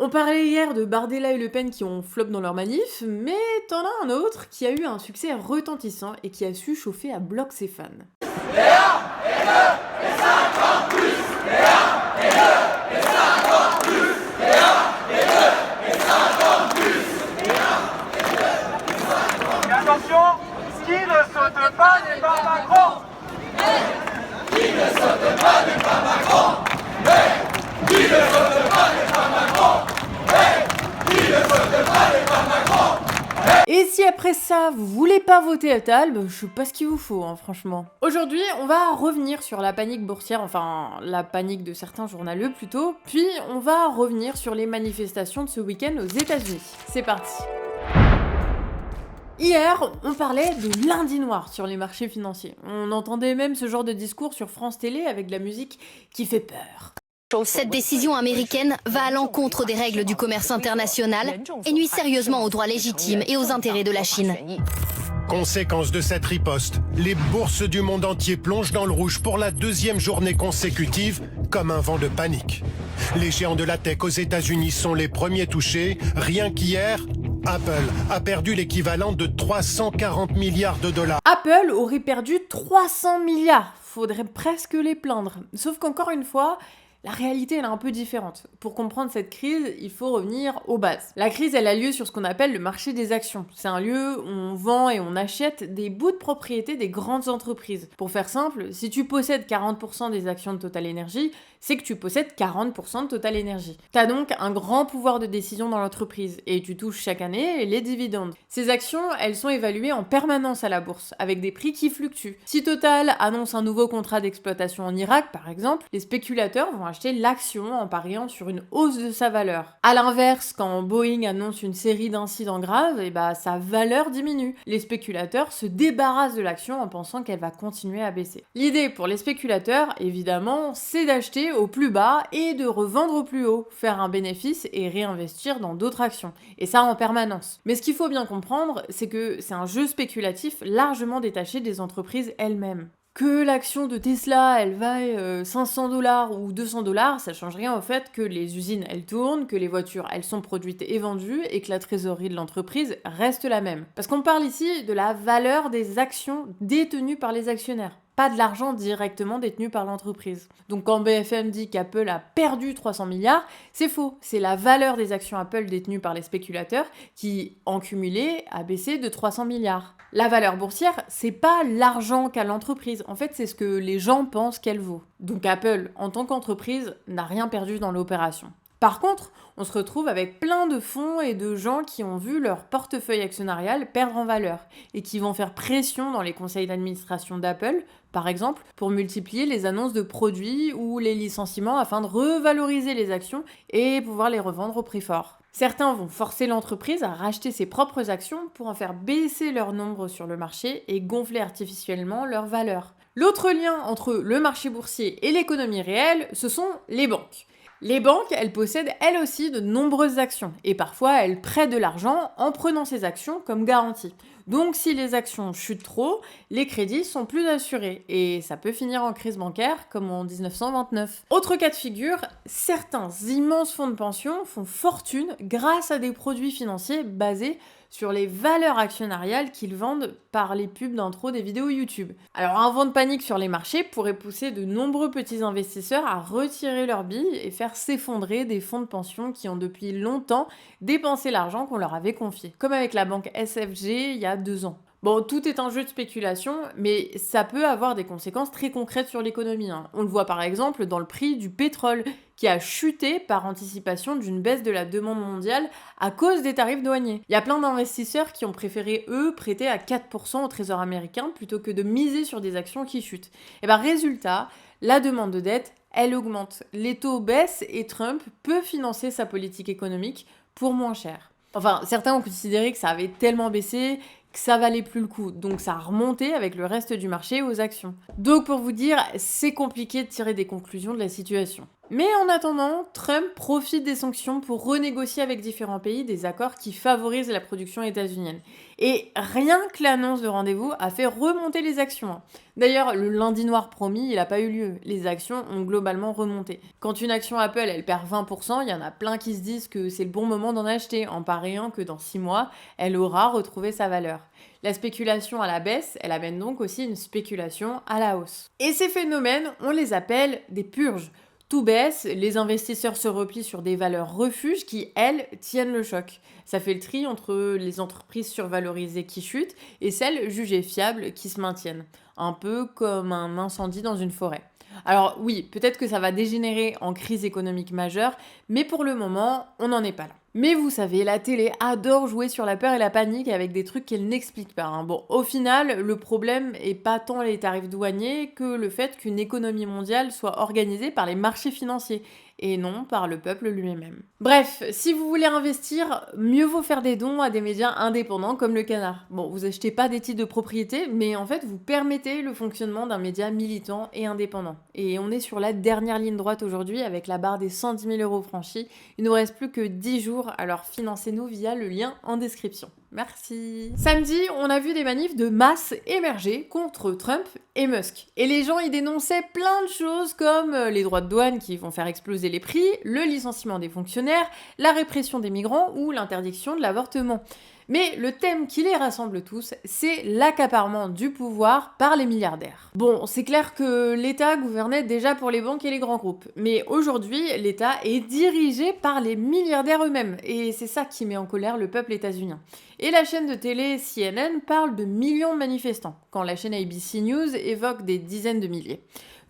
On parlait hier de Bardella et Le Pen qui ont flop dans leur manif, mais t'en as un autre qui a eu un succès retentissant et qui a su chauffer à bloc ses fans. Et attention, qui ne saute pas n'est pas Macron. Et si après ça, vous voulez pas voter Attal, je sais pas ce qu'il vous faut, franchement. Aujourd'hui, on va revenir sur la panique boursière, enfin, la panique de certains journaleux plutôt, puis on va revenir sur les manifestations de ce week-end aux États-Unis. C'est parti. Hier, on parlait de lundi noir sur les marchés financiers. On entendait même ce genre de discours sur France Télé avec de la musique qui fait peur. Cette décision américaine va à l'encontre des règles du commerce international et nuit sérieusement aux droits légitimes et aux intérêts de la Chine. Conséquence de cette riposte, les bourses du monde entier plongent dans le rouge pour la deuxième journée consécutive, comme un vent de panique. Les géants de la tech aux États-Unis sont les premiers touchés. Rien qu'hier, Apple a perdu l'équivalent de 340 milliards de dollars. Apple aurait perdu 300 milliards. Faudrait presque les plaindre. Sauf qu'encore une fois, la réalité, elle est un peu différente. Pour comprendre cette crise, il faut revenir aux bases. La crise, elle a lieu sur ce qu'on appelle le marché des actions. C'est un lieu où on vend et on achète des bouts de propriété des grandes entreprises. Pour faire simple, si tu possèdes 40% des actions de Total Energy, c'est que tu possèdes 40% de Total Energy. T'as donc un grand pouvoir de décision dans l'entreprise et tu touches chaque année les dividendes. Ces actions, elles sont évaluées en permanence à la bourse, avec des prix qui fluctuent. Si Total annonce un nouveau contrat d'exploitation en Irak, par exemple, les spéculateurs vont acheter l'action en pariant sur une hausse de sa valeur. À l'inverse, quand Boeing annonce une série d'incidents graves, sa valeur diminue. Les spéculateurs se débarrassent de l'action en pensant qu'elle va continuer à baisser. L'idée pour les spéculateurs, évidemment, c'est d'acheter au plus bas et de revendre au plus haut, faire un bénéfice et réinvestir dans d'autres actions. Et ça en permanence. Mais ce qu'il faut bien comprendre, c'est que c'est un jeu spéculatif largement détaché des entreprises elles-mêmes. Que l'action de Tesla, elle vaille 500 $ ou 200 $, ça change rien au fait que les usines, elles tournent, que les voitures, elles sont produites et vendues, et que la trésorerie de l'entreprise reste la même. Parce qu'on parle ici de la valeur des actions détenues par les actionnaires, pas de l'argent directement détenu par l'entreprise. Donc quand BFM dit qu'Apple a perdu 300 milliards, c'est faux. C'est la valeur des actions Apple détenues par les spéculateurs qui, en cumulé, a baissé de 300 milliards. La valeur boursière, c'est pas l'argent qu'a l'entreprise. En fait, c'est ce que les gens pensent qu'elle vaut. Donc Apple, en tant qu'entreprise, n'a rien perdu dans l'opération. Par contre, on se retrouve avec plein de fonds et de gens qui ont vu leur portefeuille actionnarial perdre en valeur et qui vont faire pression dans les conseils d'administration d'Apple, par exemple, pour multiplier les annonces de produits ou les licenciements afin de revaloriser les actions et pouvoir les revendre au prix fort. Certains vont forcer l'entreprise à racheter ses propres actions pour en faire baisser leur nombre sur le marché et gonfler artificiellement leur valeur. L'autre lien entre le marché boursier et l'économie réelle, ce sont les banques. Les banques, elles possèdent elles aussi de nombreuses actions et parfois elles prêtent de l'argent en prenant ces actions comme garantie. Donc si les actions chutent trop, les crédits sont plus assurés et ça peut finir en crise bancaire comme en 1929. Autre cas de figure, certains immenses fonds de pension font fortune grâce à des produits financiers basés sur les valeurs actionnariales qu'ils vendent par les pubs d'intro des vidéos YouTube. Alors un vent de panique sur les marchés pourrait pousser de nombreux petits investisseurs à retirer leurs billes et faire s'effondrer des fonds de pension qui ont depuis longtemps dépensé l'argent qu'on leur avait confié. Comme avec la banque SFG il y a 2 ans. Bon, tout est un jeu de spéculation, mais ça peut avoir des conséquences très concrètes sur l'économie. On le voit par exemple dans le prix du pétrole, qui a chuté par anticipation d'une baisse de la demande mondiale à cause des tarifs douaniers. Il y a plein d'investisseurs qui ont préféré, eux, prêter à 4% au trésor américain plutôt que de miser sur des actions qui chutent. Et résultat, la demande de dette, elle augmente. Les taux baissent et Trump peut financer sa politique économique pour moins cher. Enfin, certains ont considéré que ça avait tellement baissé que ça valait plus le coup. Donc ça a remonté avec le reste du marché aux actions. Donc pour vous dire, c'est compliqué de tirer des conclusions de la situation. Mais en attendant, Trump profite des sanctions pour renégocier avec différents pays des accords qui favorisent la production états-unienne. Et rien que l'annonce de rendez-vous a fait remonter les actions. D'ailleurs, le lundi noir promis, il n'a pas eu lieu. Les actions ont globalement remonté. Quand une action Apple, elle perd 20%, il y en a plein qui se disent que c'est le bon moment d'en acheter, en pariant que dans 6 mois, elle aura retrouvé sa valeur. La spéculation à la baisse, elle amène donc aussi une spéculation à la hausse. Et ces phénomènes, on les appelle des purges. Tout baisse, les investisseurs se replient sur des valeurs refuges qui, elles, tiennent le choc. Ça fait le tri entre les entreprises survalorisées qui chutent et celles jugées fiables qui se maintiennent. Un peu comme un incendie dans une forêt. Alors oui, peut-être que ça va dégénérer en crise économique majeure, mais pour le moment, on n'en est pas là. Mais vous savez, la télé adore jouer sur la peur et la panique avec des trucs qu'elle n'explique pas. Bon, au final, le problème est pas tant les tarifs douaniers que le fait qu'une économie mondiale soit organisée par les marchés financiers et non par le peuple lui-même. Bref, si vous voulez investir, mieux vaut faire des dons à des médias indépendants comme Le Canard. Bon, vous achetez pas des titres de propriété, mais en fait, vous permettez le fonctionnement d'un média militant et indépendant. Et on est sur la dernière ligne droite aujourd'hui avec la barre des 110 000 € franchis. Il nous reste plus que 10 jours, alors financez-nous via le lien en description. Merci. Samedi, on a vu des manifs de masse émerger contre Trump et Musk. Et les gens y dénonçaient plein de choses comme les droits de douane qui vont faire exploser les prix, le licenciement des fonctionnaires, la répression des migrants ou l'interdiction de l'avortement. Mais le thème qui les rassemble tous, c'est l'accaparement du pouvoir par les milliardaires. Bon, c'est clair que l'État gouvernait déjà pour les banques et les grands groupes, mais aujourd'hui, l'État est dirigé par les milliardaires eux-mêmes, et c'est ça qui met en colère le peuple états-unien. Et la chaîne de télé CNN parle de millions de manifestants, quand la chaîne ABC News évoque des dizaines de milliers.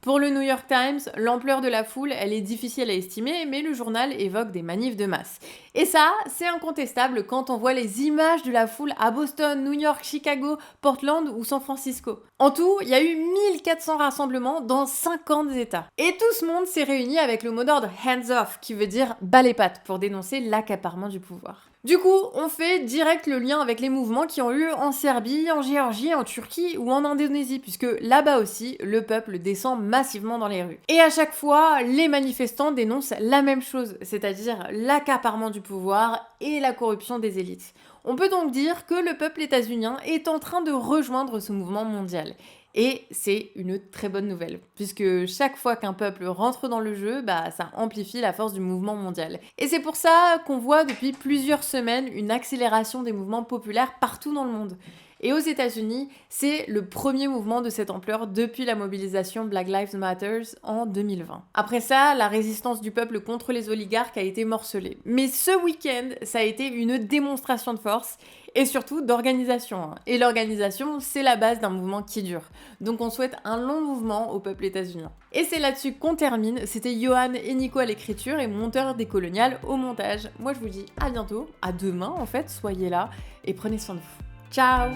Pour le New York Times, l'ampleur de la foule, elle est difficile à estimer, mais le journal évoque des manifs de masse. Et ça, c'est incontestable quand on voit les images de la foule à Boston, New York, Chicago, Portland ou San Francisco. En tout, il y a eu 1400 rassemblements dans 50 États. Et tout ce monde s'est réuni avec le mot d'ordre « hands off » qui veut dire « bas les pattes » pour dénoncer l'accaparement du pouvoir. Du coup, on fait direct le lien avec les mouvements qui ont eu en Serbie, en Géorgie, en Turquie ou en Indonésie, puisque là-bas aussi, le peuple descend massivement dans les rues. Et à chaque fois, les manifestants dénoncent la même chose, c'est-à-dire l'accaparement du pouvoir et la corruption des élites. On peut donc dire que le peuple états-unien est en train de rejoindre ce mouvement mondial. Et c'est une très bonne nouvelle, puisque chaque fois qu'un peuple rentre dans le jeu, ça amplifie la force du mouvement mondial. Et c'est pour ça qu'on voit depuis plusieurs semaines une accélération des mouvements populaires partout dans le monde. Et aux États-Unis, c'est le premier mouvement de cette ampleur depuis la mobilisation Black Lives Matter en 2020. Après ça, la résistance du peuple contre les oligarques a été morcelée. Mais ce week-end, ça a été une démonstration de force et surtout d'organisation. Et l'organisation, c'est la base d'un mouvement qui dure. Donc on souhaite un long mouvement au peuple états-unien. Et c'est là-dessus qu'on termine. C'était Johan et Nico à l'écriture et Monteur des Coloniales au montage. Moi je vous dis à bientôt, à demain en fait, soyez là et prenez soin de vous. Ciao!